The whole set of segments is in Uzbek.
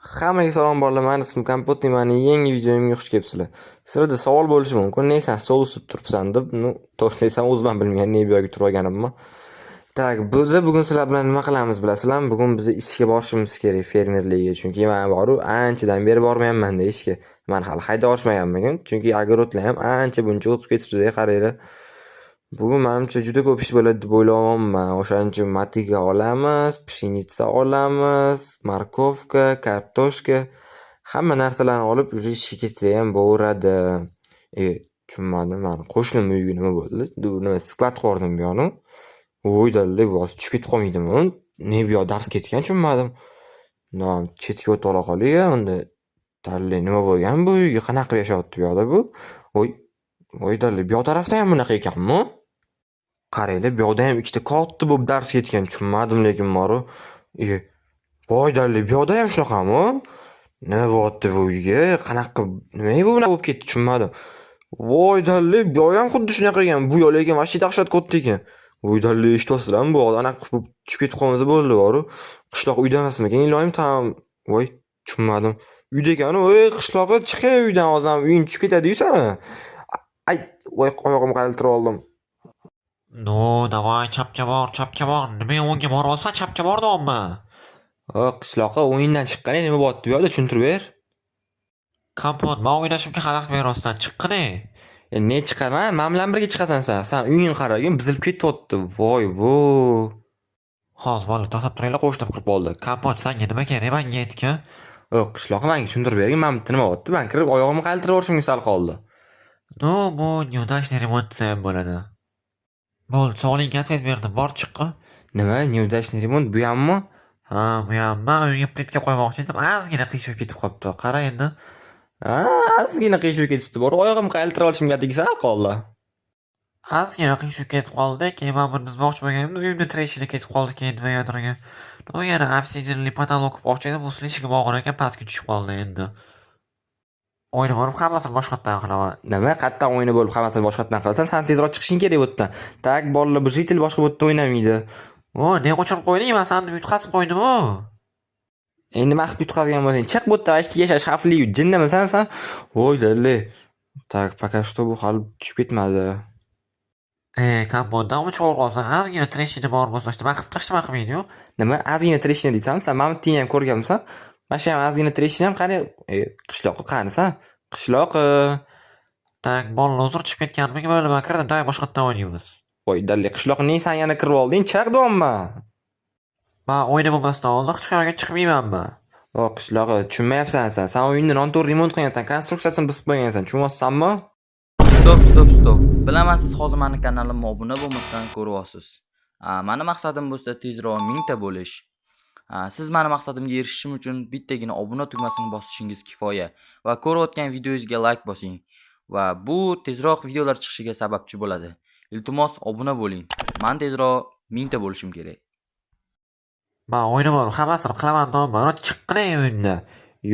Hammaga salom bolalar, men ismim Kompot, mening yangi videomga xush kelibsizlar. Sizlarda savol bo'lishi mumkin. Neysan, stol ustida turibsan deb, to'g'ri desam o'zim ham bilmayman, ne bu yerga turib olganimni. Tak, bugun sizlar bilan nima qilamiz bilasizlarmi? Bugun biz ishga borishimiz kerak fermerlikka, chunki men anchadan beri bormayapman ishga. Men hali hayda boshlaganman, chunki огородlar ham ancha buncha o'tib ketibdi, qaranglar. Bugun menimcha juda ko'p ish bo'ladi deb o'ylayapman. O'shaning uchun motiga olamiz, pshenitsa olamiz, morkovka, kartoshka, hamma narsalarni olib уже ishga ketsa ham bo'laveradi. Tushunmadim. Men qo'shnim uyga nima bo'ldi? Nima sklad qurdim bu yoqni. Voy dalay, bu tushib ketib qolmaydimi? Ne bu yoq dars ketgan tushunmadim. Chetga o'tib ola qolay, unda dalay nima bo'lgan bu uyga? Qanaqa yashayapti bu yoqda bu? Voy dalay, bu yoq tarafda ham bunaqa ekanmi? Qaranglar, bu yoqda ham ikkita katta bo'lib dars ketgan tushunmadim, lekin moru. Voy dalay, bu yoqda ham shunaqami? Nima bo'pti bu uyga? Qanaqa nima bu bunaqa bo'lib ketdi tushunmadim. Voy dalay, bu yoq ham xuddi shunaqa ekan. Bu yoq lekin vashti dahshat katta ekan. Voy dalay, eshitysizlarmi? Bu yoqda anaqa qilib tushib ketib qolmasa bo'ldi boru. Qishloq uyda emasmikan? Iloyim tam. Voy, tushunmadim. Uyda ekan, qishloqqa chiqay uydan hozir uying tushib ketadi-yu sara. Ay, voy oyog'imni qaltirib oldim. No, давай chapga bor, chapga bor. Nima o'ngga borib olsan, chapga bor deyapmi? Qishloqqa o'yindan chiqqan, nima bo'pti bu yoqda tushuntirib ber. Kompot, men o'ynashimga xalaqit berayapsan, chiqqini. Ne chiqaman? Men bilan birga chiqasan sen. Sen uying qaragin, buzilib ketyapti. Voy bu. Hozir bola to'xtab turinglar, qo'shnim kirib qoldi. Kompot, senga nima kerak? Menga aytgan. Qishloqqa menga tushuntirib bering. Men bitta nima bo'pti? Men kirib oyog'imni qaltirib o'rishimga sal qoldi. No, bu neudachный remont desa ham bo'ladi. Bo'ldi, savolinga atvet berdim, bor chiqqi. Nima? Neudachный remont bu hammi? Ha, bu ham men uyga plitka qo'ymoqchi edim, ozgina qiyshib ketib qolibdi. Qara endi. Ozgina qiyshib ketibdi. Bor, oyog'imni qaltirib olishimga atigi sal qoldi. Ozgina qiyshib ketib qoldi, keyin men buni buzmoqchi bo'lganimda uyimda treshina ketib qoldi keyin nimagadirga. Yana obsidianli potolok qilmoqchi edim, bu slishga bog'lar ekan, pastga tushib qoldi endi. O'yinib olib hammasini boshqatdan qilaman. Nima? Qayerdan o'yini bo'lib hammasini boshqatdan qilasan? Sen tezroq chiqishing kerak bu yerdan. Tak, bolalar bu jitil boshqa bu yerda o'ynamaydi. Ne uchun qo'yding? Men seni yutqazib qo'ydim-ku. Endi nima qilib yutqazgan bo'lsang, chiq bu yerdan, ishga yashash xavfli-yu. Jinnimisan sen? Voy dalay. Tak, пока что bu hali tushib ketmadi. Kompotdan uni chiqarib qolsan, ozgina treshina bor bo'lsa, nima qilib tashlama qilmaydi-yu. Nima? Ozgina treshina deysan? Sen mamtini ham ko'rganmisan? Mana shu ham ozgina treshina ham qani? Qishloqqa qanisan? Qishloqqa. Tak, bolalar hozir chiqib ketganmiga bo'ldi, men kirdim, davay boshqatdan o'ynaymiz. Voy dalay, qishloqqa ne san yana kirib olding? Chiq deyapman. Men o'yinib bo'lmasdan oldin hech qayerga chiqmaymanmi? Qishloqqa tushunmayapsan sen. Sen o'yinni noto'g'ri remont qilgansan, konstruksiyasini buzib qo'ygansan. Tushunyapsanmi? Stop. Bilaman siz hozir meni kanalimga obuna bo'lmasdan ko'ryapsiz. Meni maqsadim bo'lsa tezroq 1000 ta bo'lish. Siz meni maqsadimga erishishim uchun bittagina obuna tugmasini bosishingiz kifoya va ko'rayotgan videoyingizga like bosing va bu tezroq videolar chiqishiga sababchi bo'ladi. Iltimos obuna bo'ling. Men tezroq 1000 ta bo'lishim kerak. Men o'yinib olib hammasini qilaman deyapman, chiqqini o'yinda.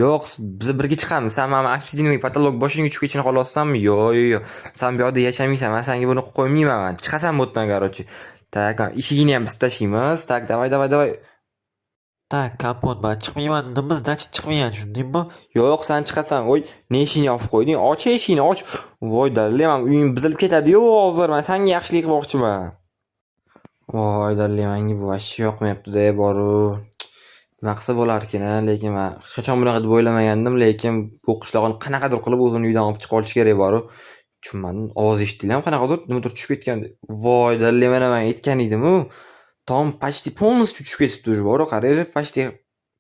Yo'q, biz birga chiqamiz. Sen mana aksidinlik patolog boshingga tushib ketishini xohlayapsanmi? Yo'q. Sen bu yerda yashamaysan. Men senga buni qilib qo'ymayman. Chiqasan bu yerdan, короче. Tak, eshigini ham buzib tashlaymiz. Tak, davay. Tak, Kompot, men chiqmayman dedim, bizda chiqmayman, tushundingmi? Yo'q, sen chiqasan. Voy, ne ishingni yopib qo'yding? Och eshikni, och. Voy dalay, men uyim buzilib ketadi-yu hozir. Men senga yaxshilik qilmoqchiman. Voy dalay, menga bu vashi yoqmayapti-da, boru. Maqsa bo'larkan, lekin men hech qachon bunaqa deb o'ylamagandim, lekin bu qishloqni qanaqadir qilib o'zini uydan olib chiqib olish kerak boru. Tushunmadim. Ovoz eshitdinglarmi? Qanaqadir nimadir tushib ketgandi. Voy dalay, men aytgan edim-ku. Tom почти полностью tushib ketibdi уже, boru qaranglar, почти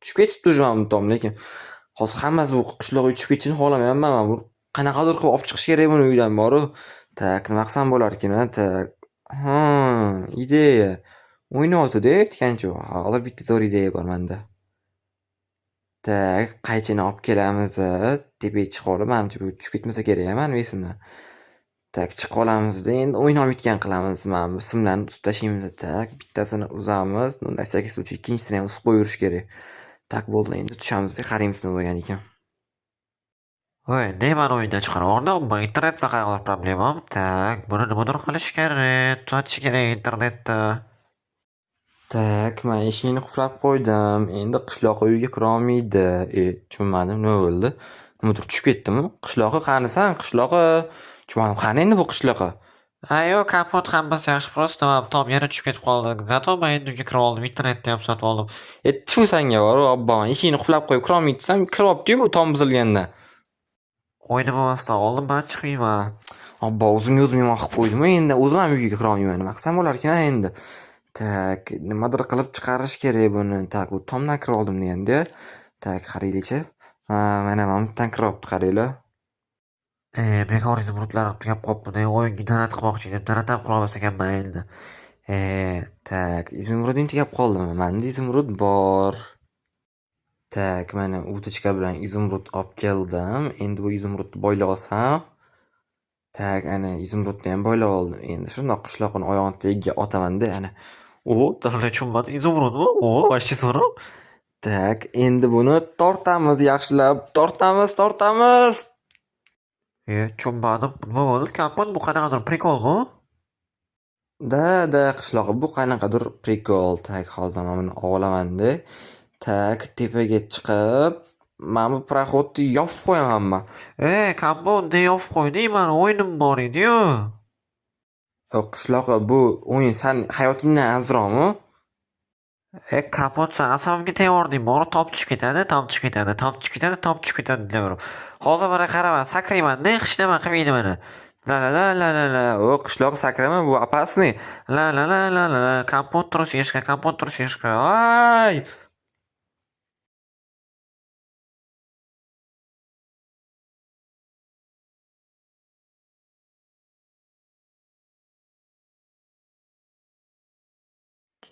tushib ketibdi уже men tom, lekin hozir hammasi bu qishloqqa tushib ketishini xohlamayapman men. Bu qanaqadir qilib olib chiqish kerak buni uydan boru. Tak, nima qilsam bo'larkan, tak. Ideya. O'ynayotdi-da aytgancha. Hozir bitta zo'r ideya bor menda. Tak, qaychini olib kelamiz, tepaga chiqib olib, menimcha bu tushib ketmasa kerak, men esimdan. Tak, chiqib olamiz-da, endi o'ynayotgan qilamiz. Men simlarni uzib tashlaymiz. Tak, bittasini uzamiz, undan sakkiz uchun ikkinchisini ham uzib qo'yirish kerak. Tak, bo'ldi, endi tushamiz-da, qaraymiz nima bo'lgan ekan. Voy, ne meni o'yindan chiqarib yubordi? Internet bilan qanaqadir problemam. Tak, buni nimadir qilish kerak, tuzatish kerak internetda. Tak, men eshikni qulflab qo'ydim. Endi qishloqqa uyga kirolmaydi. Tushunmadim, nima bo'ldi? Nimadir tushib ketdimi? Qishloqi qanisan? Qishloqi. Tushunmadim, qani endi bu qishloqi? Yo'q, kapot hammasi yaxshi, просто tom yana tushib ketib qoldi. Zato men endi uyga kirib oldim, internetda ham sotib oldim. Tfu sanga bor, obbo, eshikni qulflab qo'yib kirolmaysan, kiryapti-yu bu tom buzilganda. O'yinib olmasdan oldin man chiqmayman. Obbo, o'zimga o'zim yomon qilib qo'ydim. Endi o'zim ham uyga kirolmayman. Nima qilsam bo'larkan endi? Tak, nimadir qilib chiqarish kerak buni. Tak, u tomdan kirib oldim deganda. Tak, qaraylik-chi. Mana bittadan kiryapti, qaranglar. Bekor izimrudlar tugab qolibdi. O'yinga donat qilmoqchi edim. Donat ham qila olmas ekanman endi. Tak, izimruding tugab qoldimi? Menda izimrud bor. Tak, mana удочка bilan izimrud olib keldim. Endi bu izimrudni boylab olsam. Tak, ana izimrudni ham boylab oldim. Endi shundoq qishloqni oyog'ini tagiga otaman-da, ana. Dalay tushunmadim. Izimrudmi? Вообще zo'rov. Tak, endi buni tortamiz, yaxshilab tortamiz. Tushunmadim. Nima bo'ldi? Kapot bu qanaqadir prikolmi? Da, qishlog'i bu qanaqadir prikol. Tak, hozir men buni olaman-da. Tak, tepaga chiqib, mana bu proxodni yopib qo'yamanmi? Kapot unday yopib qo'yding, mani o'yinim bor edi-yu. Qishlog'i bu o'yin san hayotingdan azizroqmi? Kapot sen asabimga tegording, bori top tushib ketadi deyverib. Hozir mana qaraman, sakrayman-da, hech nima qilmaydi mana. La. O, qishloq sakrama, bu опасный. La. Kapot turib yashqa. Ay!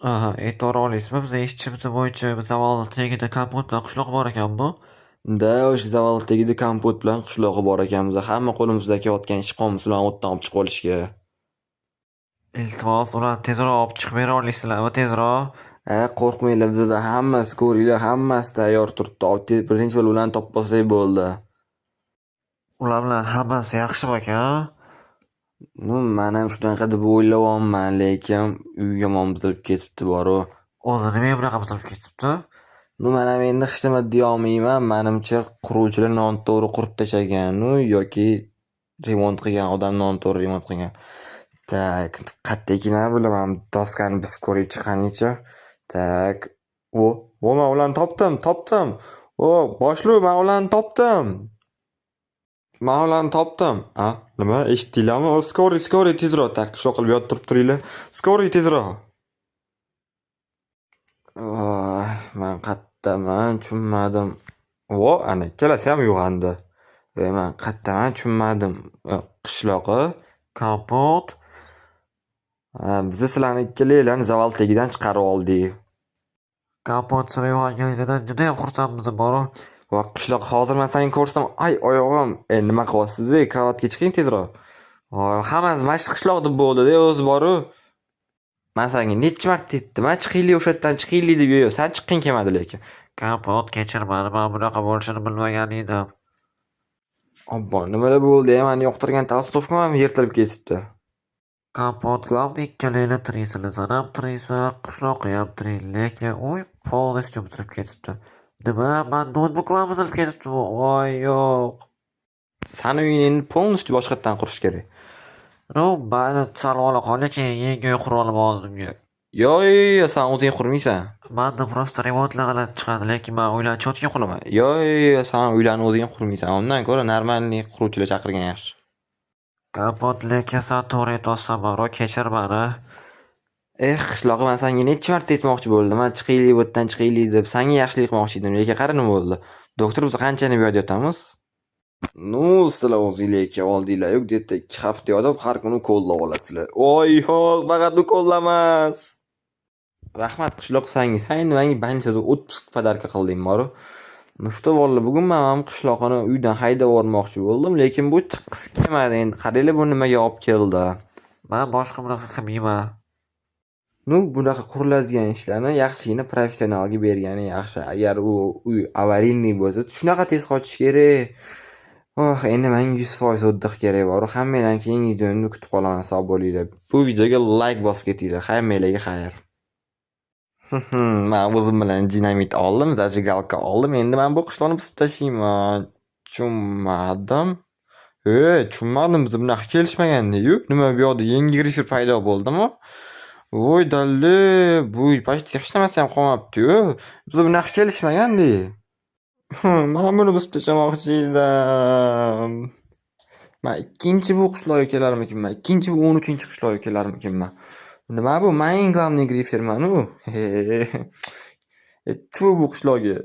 Aha, e'tibor olasizmi? Biz eshitishimiz bo'yicha zavolni tagida kapot bilan qishloq bor ekanmi? Da, o'sha zavol tagida kompot bilan qishlog'i bor ekanmiz. Hamma qo'limizda kelayotgan ish qolmiz ularni o'tdan olib chiqib olishga. Iltimos, ularni tezroq olib chiqib bera olasizlarmi, tezroq? Qo'rqmanglar, bizda hammasi ko'ringlar, hammasi tayyor turibdi. Birinchi bo'lib ularni topib olsak bo'ldi. Ular bilan hammasi yaxshimi ekan? Men ham shunaqa deb o'ylayapman, lekin uy yomon buzilib ketibdi boru. O'zi nima bunaqa buzilib ketibdi? Men ham endi hech nima deya olmayman. Menimcha quruvchilar noto'g'ri qurib tashlagan yoki remont qilgan odam noto'g'ri remont qilgan. Tak, qat'iygina bilaman, doskani bisib ko'raychi qanicha. Tak. Men ularni topdim. Boshlu, men ularni topdim. Nima? Eshitdinglarmi? Skoriy tezroq. Tak, shu qilib yotib turinglar. Skoriy tezroq. Men qayerdaman, tushunmadim. Ana ikkalasi ham uyg'ondi. Men qayerdaman, tushunmadim. Qishlog'i, Kapot. biz sizlarni ikkalanglarni zavol tagidan chiqarib oldik. Kapot sira uyg'onganidan juda ham xursandmiz boru. Qishloq, hozir men seni ko'rsam, ay oyog'im. Nima qilyapsiz? Karavotga chiqing tezroq. Hammasi mashq qishloq deb bo'ldi-da, o'zi boru. Men senga necha marta aytdim, chiqinglar o'sha yerdan deb, yo'q, sen chiqqing kelmadi lekin. Kapot, kechir meni, men bunaqa bo'lishini bilmagan edim. Obbo, nimalar bo'ldi? Meni yoqtirgan tasodifmi ham yirtilib ketibdi. Kapot, главное ikkalanglar tiraysiz, sen ham tiraysan, qishloqqa ham tiray, lekin polностью buzilib ketibdi. Nima? Men noutbukim ham buzilib ketibdimi? Voy, yo'q. Sani uyingni endi polностью boshqatdan qurish kerak. Mani salib ola qol, lekin yangi uy qurib olib oldim. Yo'q, sen o'zing qurmaysan. Manda просто remontlar g'alati chiqadi, lekin men uylarni cho'tga quraman. Yo'q, sen uylarni o'zing qurmaysan. Undan ko'ra normalniy quruvchilar chaqirgan yaxshi. Kapot, lekin sen to'g'ri aytyapsan, baro, kechir meni. Qishlog'i, men senga necha marta aytmoqchi bo'ldim. Men chiqaylik, bu yerdan chiqaylik deb senga yaxshilik qilmoqchi edim, lekin qara nima bo'ldi. Doktor, biz qanchani bu yerda yotamiz? Sizlar o'zinglarga oldinglar, yo'q deydi 2 hafta yotib har kuni kollab olasizlar. Yo'q, faqat kollamas. Rahmat qishloq sangi, sen menga banchada отпуск podarka qilding, boru. Что bo'ldi? Bugun men ham qishloqni uydan haydab yubormoqchi bo'ldim, lekin bu chiqqisi kelmadi. Endi qaranglar, bu nimaga olib keldi. Men boshqa bunaqa qilmayman. Bunaqa quriladigan ishlarni yaxshigina professionalga bergani yaxshi. Agar u uy avariyniy bo'lsa, shunaqa tez qochish kerak. Endi menga 100% o'tdiq kerak bor. Hammanglar keyingi videomni kutib qolaman, sog' bo'linglar. Bu videoga like bosib ketinglar. Hammanglarga xayr. Men o'zim bilan dinamit oldim, zажигалка oldim. Endi men bu qishloqni buzib tashlayman. Tushunmadim. Tushunmadim. Biz bunaqa kelishmagandik-ku. Nima bu yoqda yangi grifir paydo bo'ldimi? Voy dalli, bu почти hech narsa ham qolmabdi-yu. Biz bunaqa kelishmagandik. Men buni buzib tashlamoqchi edim. Men ikkinchi bu qishloqqa kelarmikinman? Ikkinchi bu 13-qishloqqa kelarmikinman? Nima bu? Men eng главный grifirman-u. Tfu bu qishloqqa.